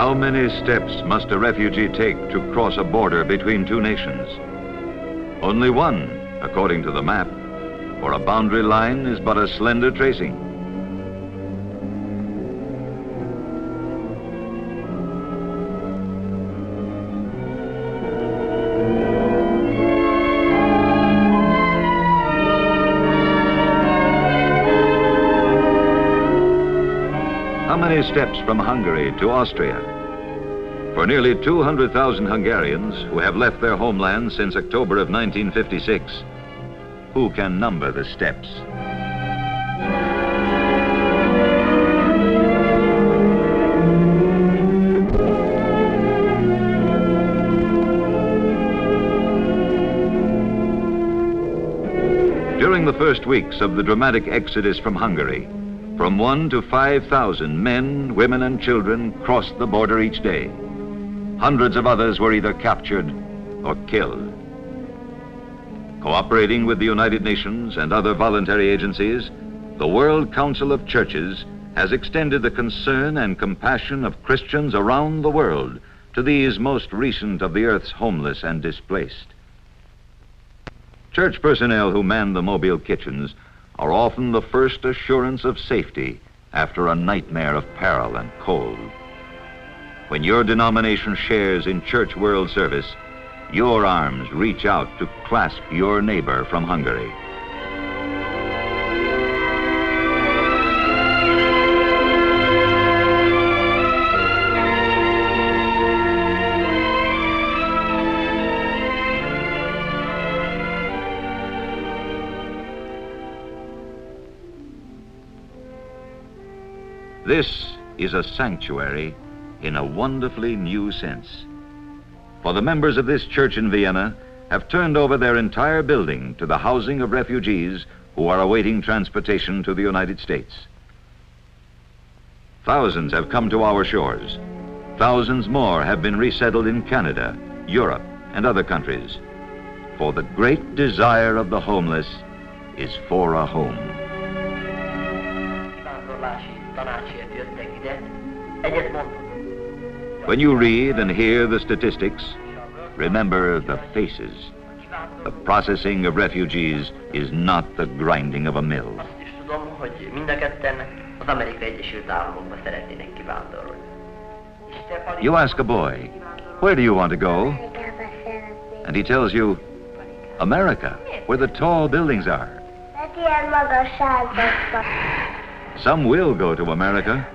How many steps must a refugee take to cross a border between two nations? Only one, according to the map, for a boundary line is but a slender tracing. How many steps from Hungary to Austria? For nearly 200,000 Hungarians who have left their homeland since October of 1956, who can number the steps? During the first weeks of the dramatic exodus from Hungary, from 1 to 5,000 men, women, and children crossed the border each day. Hundreds of others were either captured or killed. Cooperating with the United Nations and other voluntary agencies, the World Council of Churches has extended the concern and compassion of Christians around the world to these most recent of the earth's homeless and displaced. Church personnel who man the mobile kitchens are often the first assurance of safety after a nightmare of peril and cold. When your denomination shares in church world service, your arms reach out to clasp your neighbor from Hungary. This is a sanctuary in a wonderfully new sense. For the members of this church in Vienna have turned over their entire building to the housing of refugees who are awaiting transportation to the United States. Thousands have come to our shores. Thousands more have been resettled in Canada, Europe, and other countries. For the great desire of the homeless is for a home. When you read and hear the statistics, remember the faces. The processing of refugees is not the grinding of a mill. You ask a boy, where do you want to go? And he tells you, America, where the tall buildings are. Some will go to America.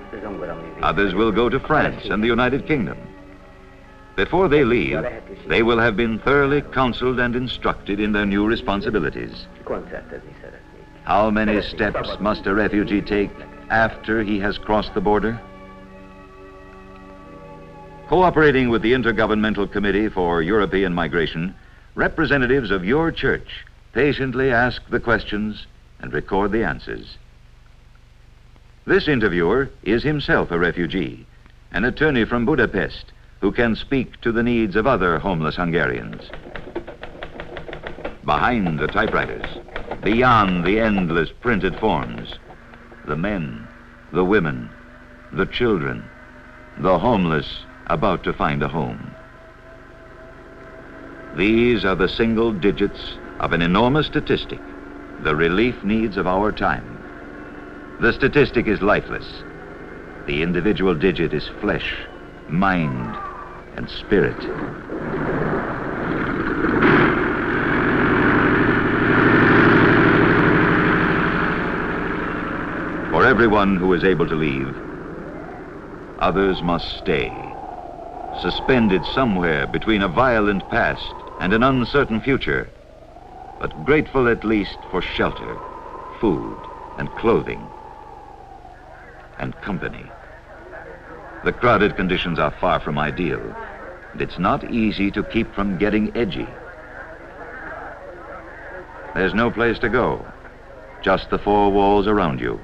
Others will go to France and the United Kingdom. Before they leave, they will have been thoroughly counseled and instructed in their new responsibilities. How many steps must a refugee take after he has crossed the border? Cooperating with the Intergovernmental Committee for European Migration, representatives of your church patiently ask the questions and record the answers. This interviewer is himself a refugee, an attorney from Budapest who can speak to the needs of other homeless Hungarians. Behind the typewriters, beyond the endless printed forms, the men, the women, the children, the homeless about to find a home. These are the single digits of an enormous statistic, the relief needs of our time. The statistic is lifeless. The individual digit is flesh, mind, and spirit. For everyone who is able to leave, others must stay, suspended somewhere between a violent past and an uncertain future, but grateful at least for shelter, food, and clothing, and company. The crowded conditions are far from ideal, and it's not easy to keep from getting edgy. There's no place to go, just the four walls around you.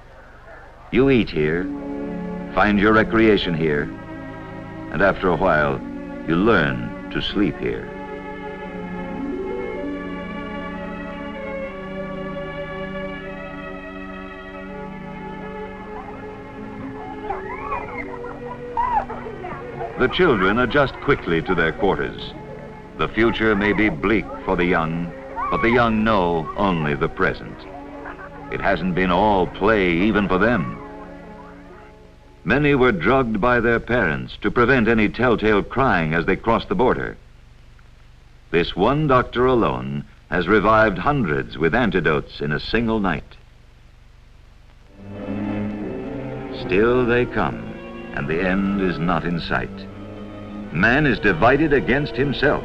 You eat here, find your recreation here, and after a while, you learn to sleep here. The children adjust quickly to their quarters. The future may be bleak for the young, but the young know only the present. It hasn't been all play even for them. Many were drugged by their parents to prevent any telltale crying as they crossed the border. This one doctor alone has revived hundreds with antidotes in a single night. Still they come, and the end is not in sight. Man is divided against himself,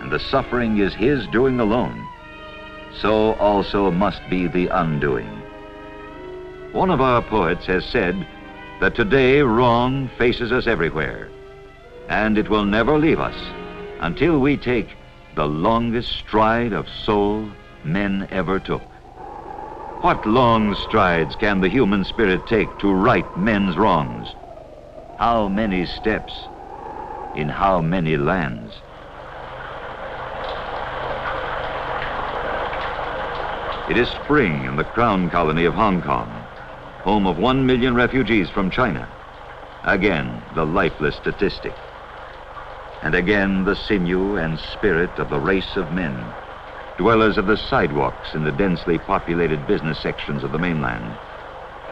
and the suffering is his doing alone. So also must be the undoing. One of our poets has said that today wrong faces us everywhere, and it will never leave us until we take the longest stride of soul men ever took. What long strides can the human spirit take to right men's wrongs? How many steps in how many lands? It is spring in the Crown Colony of Hong Kong, home of 1 million refugees from China. Again, the lifeless statistic. And again, the sinew and spirit of the race of men, dwellers of the sidewalks in the densely populated business sections of the mainland.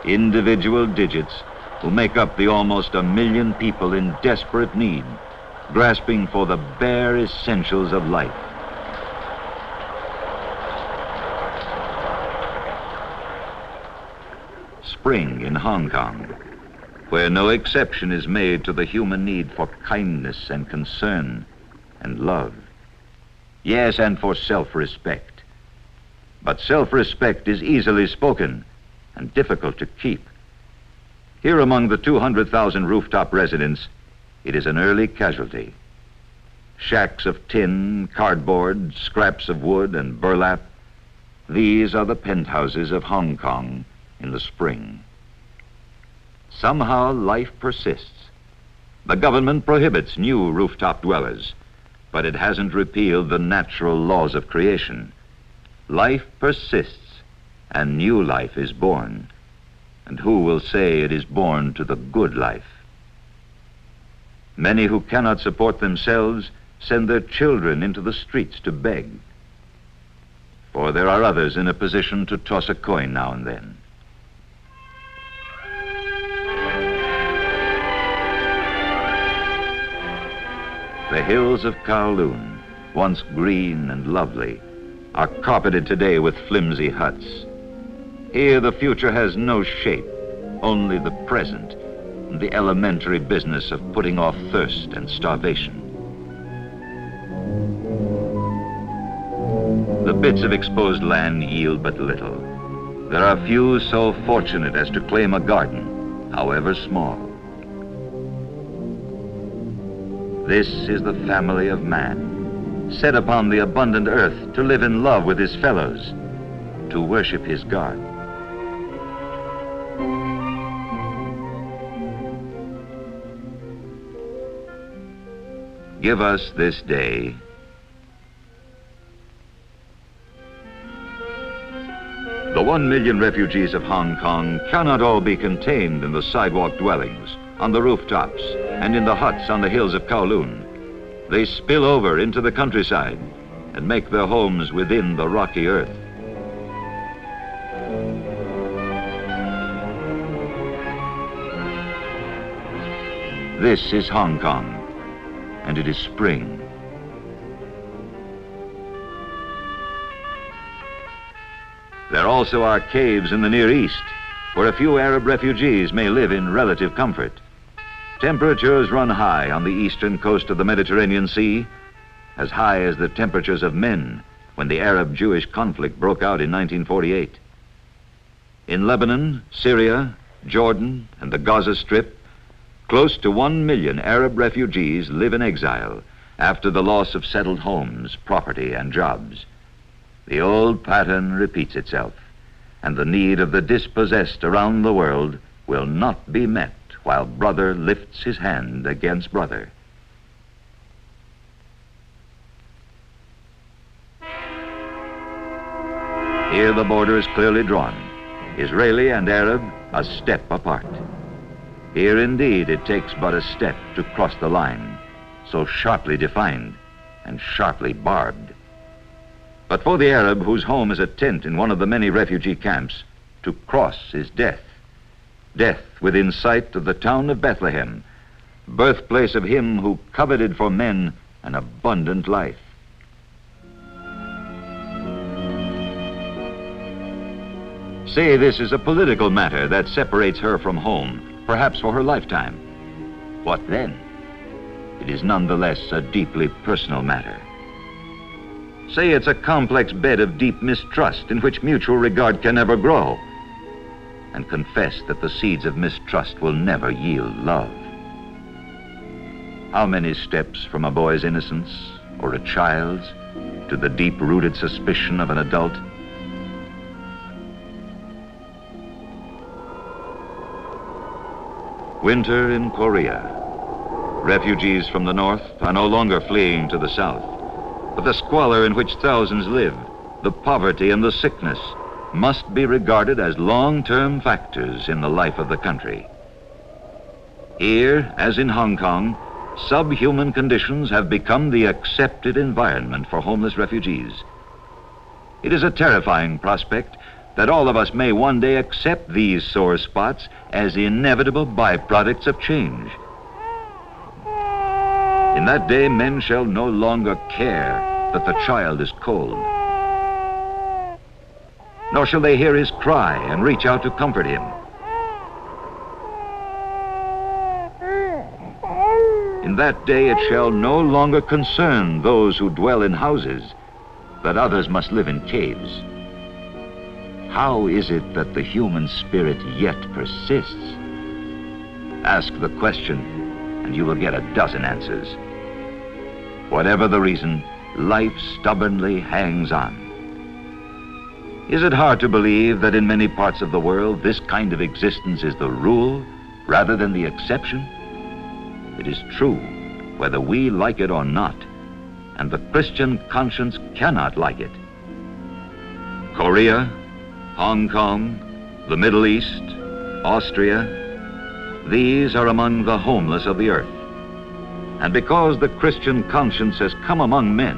Individual digits who make up the almost 1 million people in desperate need, grasping for the bare essentials of life. Spring in Hong Kong, where no exception is made to the human need for kindness and concern and love. Yes, and for self-respect. But self-respect is easily spoken and difficult to keep. Here among the 200,000 rooftop residents, it is an early casualty. Shacks of tin, cardboard, scraps of wood, and burlap, these are the penthouses of Hong Kong in the spring. Somehow life persists. The government prohibits new rooftop dwellers, but it hasn't repealed the natural laws of creation. Life persists, and new life is born. And who will say it is born to the good life? Many who cannot support themselves send their children into the streets to beg. For there are others in a position to toss a coin now and then. The hills of Kowloon, once green and lovely, are carpeted today with flimsy huts. Here the future has no shape, only the present, and the elementary business of putting off thirst and starvation. The bits of exposed land yield but little. There are few so fortunate as to claim a garden, however small. This is the family of man, set upon the abundant earth to live in love with his fellows, to worship his God. Give us this day the 1 million refugees of Hong Kong cannot all be contained in the sidewalk dwellings, on the rooftops, and in the huts on the hills of Kowloon. They spill over into the countryside and make their homes within the rocky earth. This is Hong Kong, and it is spring. There also are caves in the Near East, where a few Arab refugees may live in relative comfort. Temperatures run high on the eastern coast of the Mediterranean Sea, as high as the temperatures of men when the Arab-Jewish conflict broke out in 1948. In Lebanon, Syria, Jordan, and the Gaza Strip, close to 1 million Arab refugees live in exile after the loss of settled homes, property, and jobs. The old pattern repeats itself, and the need of the dispossessed around the world will not be met while brother lifts his hand against brother. Here the border is clearly drawn, Israeli and Arab a step apart. Here indeed it takes but a step to cross the line, so sharply defined and sharply barbed. But for the Arab whose home is a tent in one of the many refugee camps, to cross is death. Death within sight of the town of Bethlehem, birthplace of him who coveted for men an abundant life. Say this is a political matter that separates her from home, perhaps for her lifetime. What then? It is nonetheless a deeply personal matter. Say it's a complex bed of deep mistrust in which mutual regard can never grow, and confess that the seeds of mistrust will never yield love. How many steps from a boy's innocence or a child's to the deep-rooted suspicion of an adult? Winter in Korea. Refugees from the north are no longer fleeing to the south, but the squalor in which thousands live, the poverty and the sickness, must be regarded as long-term factors in the life of the country. Here, as in Hong Kong, subhuman conditions have become the accepted environment for homeless refugees. It is a terrifying prospect that all of us may one day accept these sore spots as inevitable byproducts of change. In that day, men shall no longer care that the child is cold, nor shall they hear his cry and reach out to comfort him. In that day, it shall no longer concern those who dwell in houses that others must live in caves. How is it that the human spirit yet persists? Ask the question, and you will get a dozen answers. Whatever the reason, life stubbornly hangs on. Is it hard to believe that in many parts of the world, this kind of existence is the rule rather than the exception? It is true, whether we like it or not, and the Christian conscience cannot like it. Korea, Hong Kong, the Middle East, Austria, these are among the homeless of the earth. And because the Christian conscience has come among men,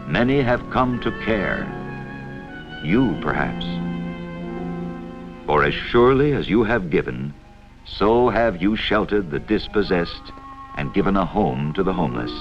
many have come to care. You, perhaps. For as surely as you have given, so have you sheltered the dispossessed and given a home to the homeless.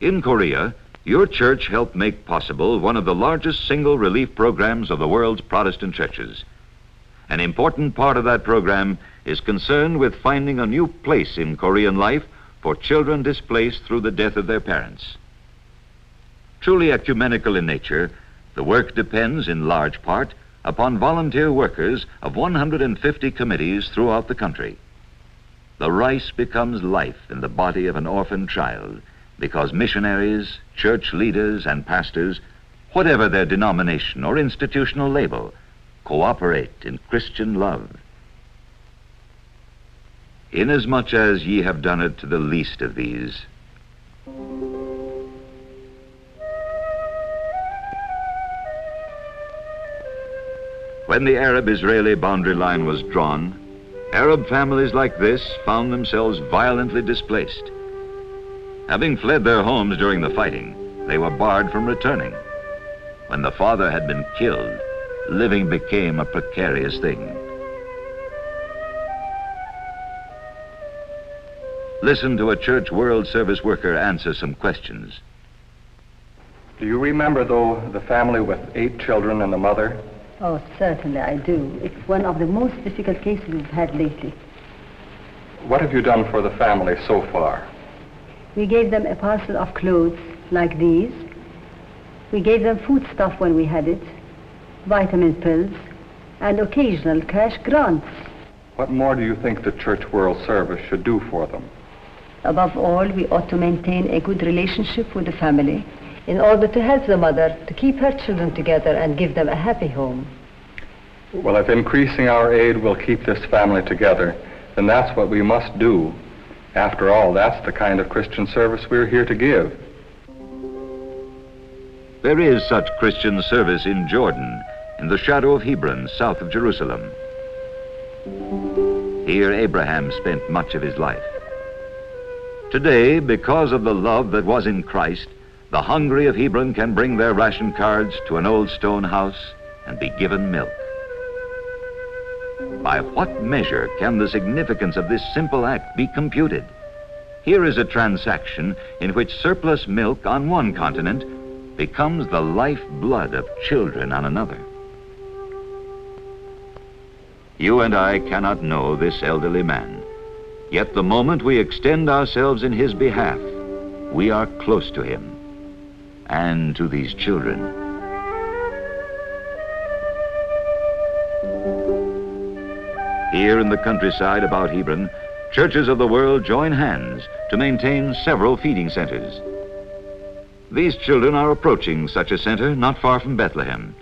In Korea, your church helped make possible one of the largest single relief programs of the world's Protestant churches. An important part of that program is concerned with finding a new place in Korean life for children displaced through the death of their parents. Truly ecumenical in nature, the work depends in large part upon volunteer workers of 150 committees throughout the country. The rice becomes life in the body of an orphaned child, because missionaries, church leaders, and pastors, whatever their denomination or institutional label, cooperate in Christian love. Inasmuch as ye have done it to the least of these, when the Arab-Israeli boundary line was drawn, Arab families like this found themselves violently displaced. Having fled their homes during the fighting, they were barred from returning. When the father had been killed, living became a precarious thing. Listen to a church World Service worker answer some questions. Do you remember, though, the family with 8 children and the mother? Oh, certainly I do. It's one of the most difficult cases we've had lately. What have you done for the family so far? We gave them a parcel of clothes like these. We gave them food stuff when we had it, vitamin pills, and occasional cash grants. What more do you think the Church World Service should do for them? Above all, we ought to maintain a good relationship with the family in order to help the mother to keep her children together and give them a happy home. Well, if increasing our aid will keep this family together, then that's what we must do. After all, that's the kind of Christian service we're here to give. There is such Christian service in Jordan, in the shadow of Hebron, south of Jerusalem. Here Abraham spent much of his life. Today, because of the love that was in Christ, the hungry of Hebron can bring their ration cards to an old stone house and be given milk. By what measure can the significance of this simple act be computed? Here is a transaction in which surplus milk on one continent becomes the lifeblood of children on another. You and I cannot know this elderly man, yet the moment we extend ourselves in his behalf, we are close to him and to these children. Here in the countryside about Hebron, churches of the world join hands to maintain several feeding centers. These children are approaching such a center not far from Bethlehem.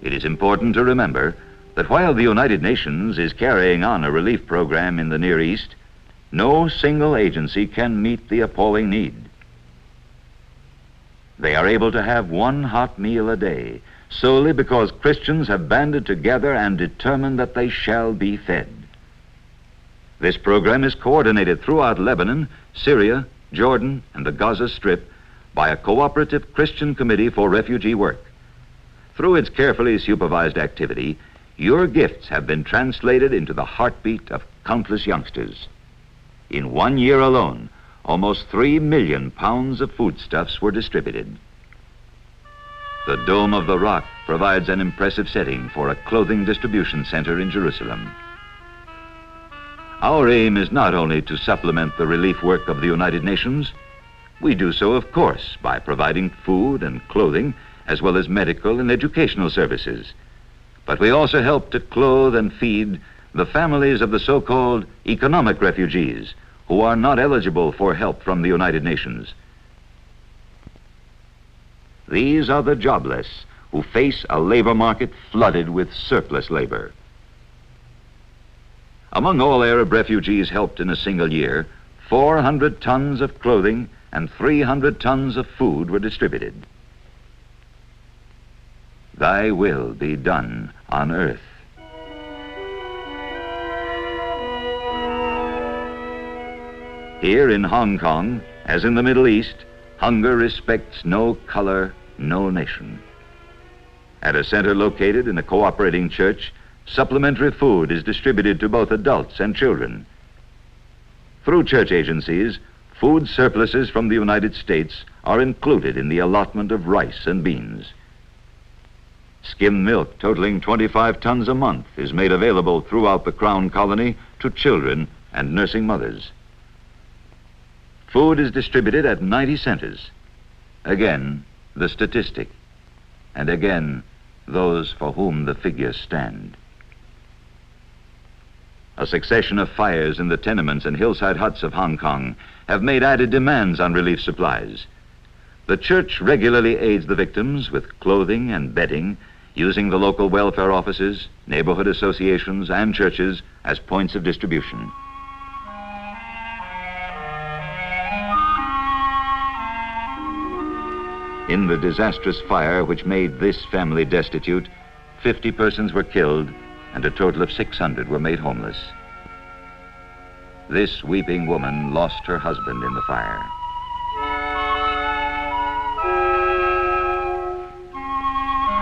It is important to remember that while the United Nations is carrying on a relief program in the Near East, no single agency can meet the appalling need. They are able to have one hot meal a day, solely because Christians have banded together and determined that they shall be fed. This program is coordinated throughout Lebanon, Syria, Jordan, and the Gaza Strip by a cooperative Christian committee for refugee work. Through its carefully supervised activity, your gifts have been translated into the heartbeat of countless youngsters. In 1 year alone, almost 3 million pounds of foodstuffs were distributed. The Dome of the Rock provides an impressive setting for a clothing distribution center in Jerusalem. Our aim is not only to supplement the relief work of the United Nations. We do so, of course, by providing food and clothing, as well as medical and educational services. But we also help to clothe and feed the families of the so-called economic refugees who are not eligible for help from the United Nations. These are the jobless who face a labor market flooded with surplus labor. Among all Arab refugees helped in a single year, 400 tons of clothing and 300 tons of food were distributed. Thy will be done on earth. Here in Hong Kong, as in the Middle East, hunger respects no color, no nation. At a center located in a cooperating church, supplementary food is distributed to both adults and children. Through church agencies, food surpluses from the United States are included in the allotment of rice and beans. Skim milk totaling 25 tons a month is made available throughout the Crown Colony to children and nursing mothers. Food is distributed at 90 centers. Again, the statistic, and again, those for whom the figures stand. A succession of fires in the tenements and hillside huts of Hong Kong have made added demands on relief supplies. The church regularly aids the victims with clothing and bedding, using the local welfare offices, neighborhood associations, and churches as points of distribution. In the disastrous fire which made this family destitute, 50 persons were killed and a total of 600 were made homeless. This weeping woman lost her husband in the fire.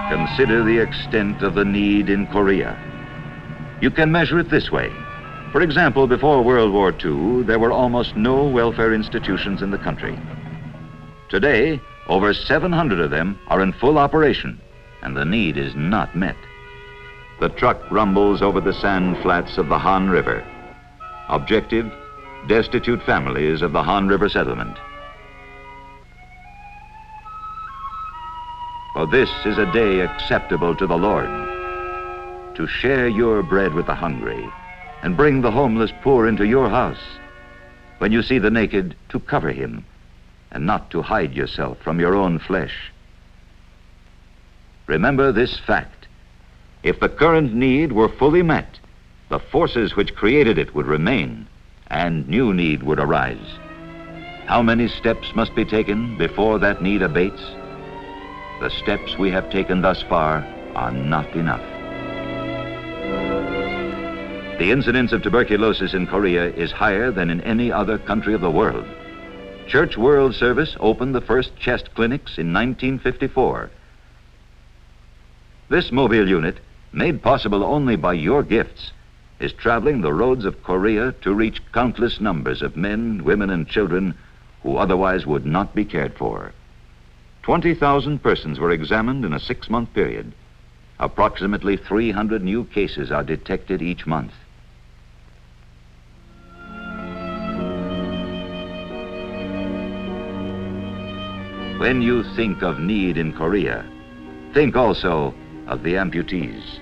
Consider the extent of the need in Korea. You can measure it this way. For example, before World War II, there were almost no welfare institutions in the country. Today, over 700 of them are in full operation, and the need is not met. The truck rumbles over the sand flats of the Han River. Objective, destitute families of the Han River settlement. For this is a day acceptable to the Lord, to share your bread with the hungry and bring the homeless poor into your house. When you see the naked, to cover him and not to hide yourself from your own flesh. Remember this fact. If the current need were fully met, the forces which created it would remain and new need would arise. How many steps must be taken before that need abates? The steps we have taken thus far are not enough. The incidence of tuberculosis in Korea is higher than in any other country of the world. Church World Service opened the first chest clinics in 1954. This mobile unit, made possible only by your gifts, is traveling the roads of Korea to reach countless numbers of men, women, and children who otherwise would not be cared for. 20,000 persons were examined in a 6-month period. Approximately 300 new cases are detected each month. When you think of need in Korea, think also of the amputees.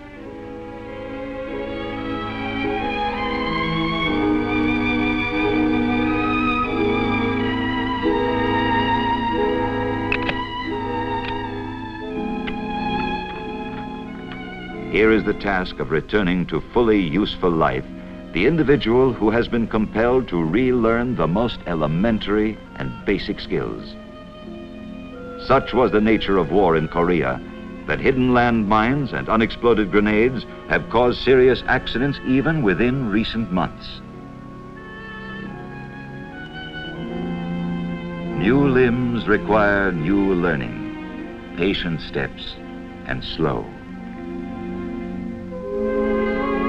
Here is the task of returning to fully useful life the individual who has been compelled to relearn the most elementary and basic skills. Such was the nature of war in Korea that hidden landmines and unexploded grenades have caused serious accidents even within recent months. New limbs require new learning, patient steps, and slow.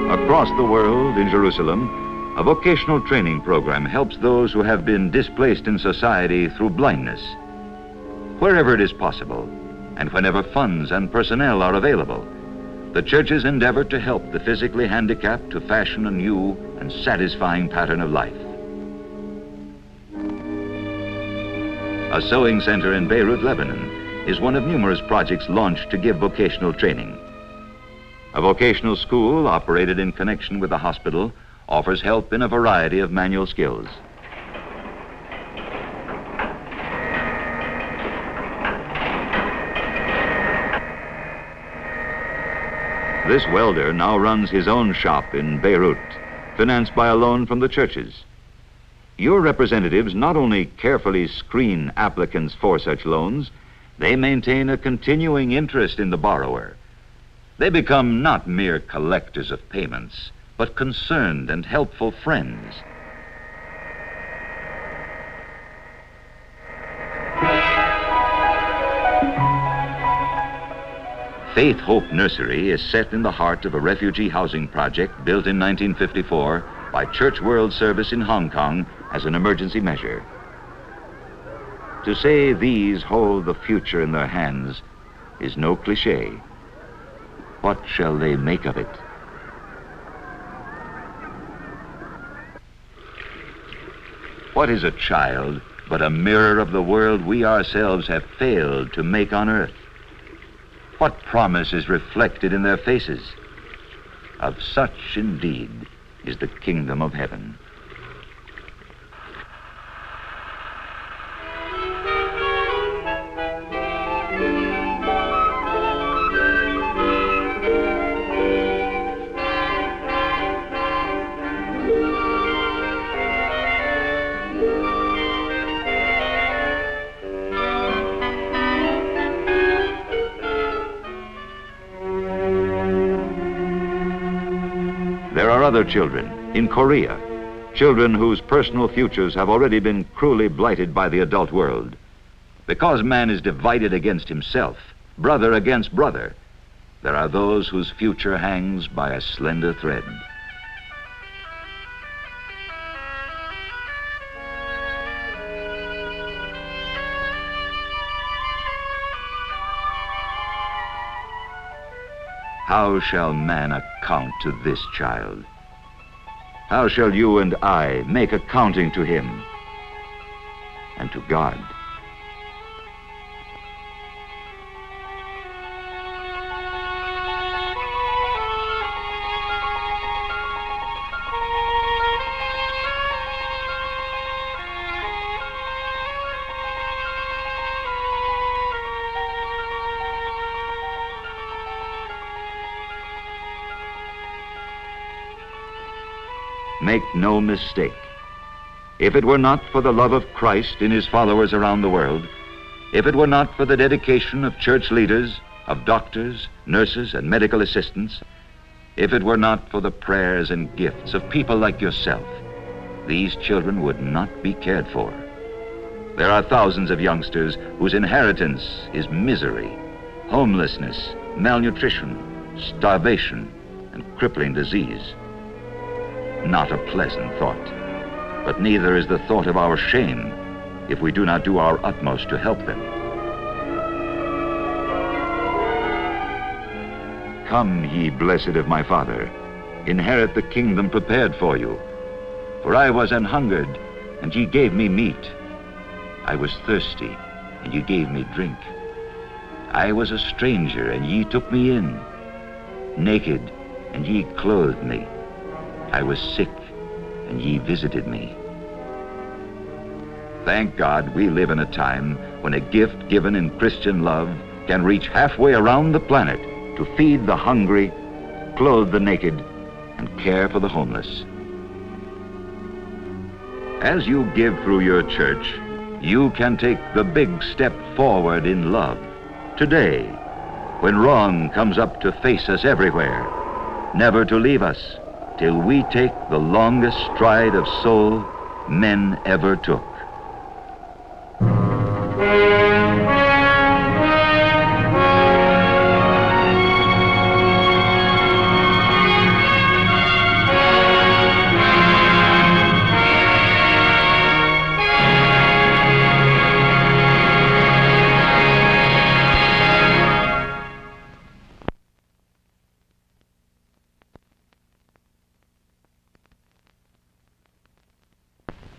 Across the world, in Jerusalem, a vocational training program helps those who have been displaced in society through blindness. Wherever it is possible, and whenever funds and personnel are available, the churches endeavor to help the physically handicapped to fashion a new and satisfying pattern of life. A sewing center in Beirut, Lebanon, is one of numerous projects launched to give vocational training. A vocational school operated in connection with the hospital offers help in a variety of manual skills. This welder now runs his own shop in Beirut, financed by a loan from the churches. Your representatives not only carefully screen applicants for such loans, they maintain a continuing interest in the borrower. They become not mere collectors of payments, but concerned and helpful friends. Faith Hope Nursery is set in the heart of a refugee housing project built in 1954 by Church World Service in Hong Kong as an emergency measure. To say these hold the future in their hands is no cliché. What shall they make of it? What is a child but a mirror of the world we ourselves have failed to make on earth? What promise is reflected in their faces? Of such, indeed, is the kingdom of heaven. There are other children in Korea children whose personal futures have already been cruelly blighted by the adult world. Because man is divided against himself, brother against brother, there are those whose future hangs by a slender thread. How shall man account to this child? How shall you and I make accounting to him and to God? Make no mistake. If it were not for the love of Christ in his followers around the world, if it were not for the dedication of church leaders, of doctors, nurses, and medical assistants, if it were not for the prayers and gifts of people like yourself, these children would not be cared for. There are thousands of youngsters whose inheritance is misery, homelessness, malnutrition, starvation, and crippling disease. Not a pleasant thought, but neither is the thought of our shame if we do not do our utmost to help them. Come, ye blessed of my Father, inherit the kingdom prepared for you. For I was an hungered, and ye gave me meat. I was thirsty, and ye gave me drink. I was a stranger, and ye took me in. Naked, and ye clothed me. I was sick, and ye visited me. Thank God we live in a time when a gift given in Christian love can reach halfway around the planet to feed the hungry, clothe the naked, and care for the homeless. As you give through your church, you can take the big step forward in love today, when wrong comes up to face us everywhere, never to leave us till we take the longest stride of soul men ever took.